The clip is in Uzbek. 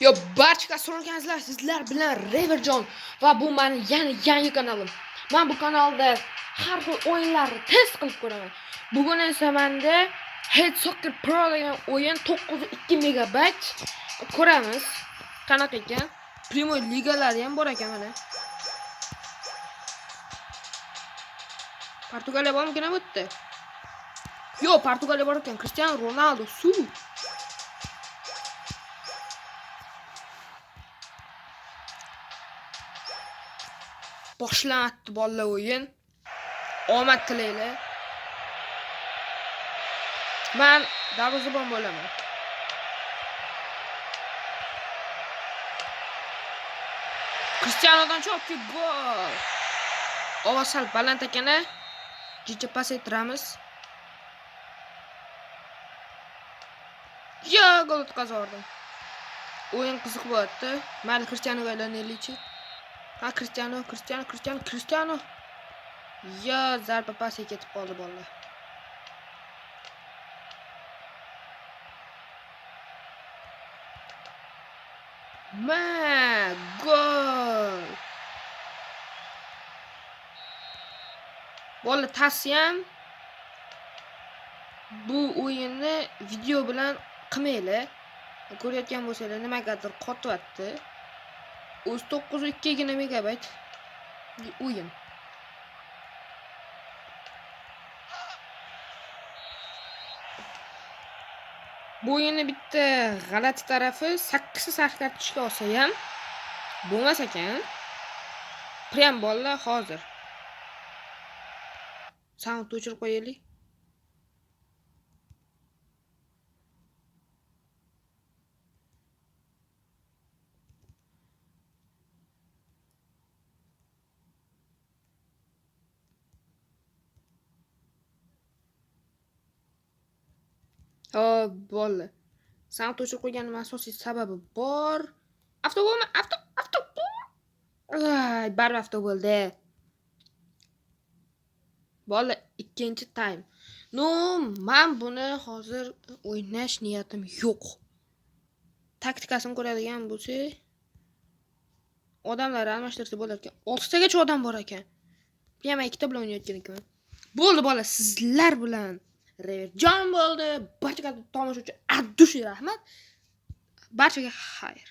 Yo, barcha so'ragansizlar, sizlar bilan Reverjon va bu mening yangi kanalim. Men bu kanalda har xil o'yinlarni test qilib ko'raman. Bugun esa menda Head Soccer Pro degan o'yin 902 megabayt ko'ramiz. Qanaqa ekan? Primo ligalari ham bor ekan mana. Portugaliya bormikan bu yerda? Yo, Portugaliya bor ekan. Cristiano Ronaldo su. Boshlanadi bolalar o'yin. Omad tilaylar. Men darvozabon bo'laman. Cristianodan chopki gol. Ovoz sal baland ekan-a. Jicha pasaytiramiz. Ya, gol o'tkazdim. O'yin qiziq bo'lyapti. Mayli Cristianoga aylanaylikchi. Ha, Cristiano. Ya, zarba pasga ketib qoldi bolalar. Gol. Bola tasiyam bu o'yinni video bilan qilmaylar. Ko'rayotgan bo'lsanglar nimagadir qotyapti. O'z 902 megabayt o'yin. Bu o'yinning bitta g'alati tarafi 8 sariq kartochka olsa ham bo'lmas ekan. Prem bolalar hozir. Sound o'chirib qo'yaylik. Bola. Sound o'chirib qo'yganim asosiy sababi bor. Avtobus. Baribir avtobus bo'ldi. Bola ikkinchi time. Men buni hozir o'ynash niyatim yo'q. Taktikasini ko'radigan bo'lsak, odamlar almashtirsa bo'lar ekan. 6 tagacha odam bor ekan. Men ham ikkita bilan o'ynayotgan ekanman. Bo'ldi bola, sizlar bilan Reverjon bo'ldi. Barchaga tomosha uchun addush rahmat. Barchaga xayr.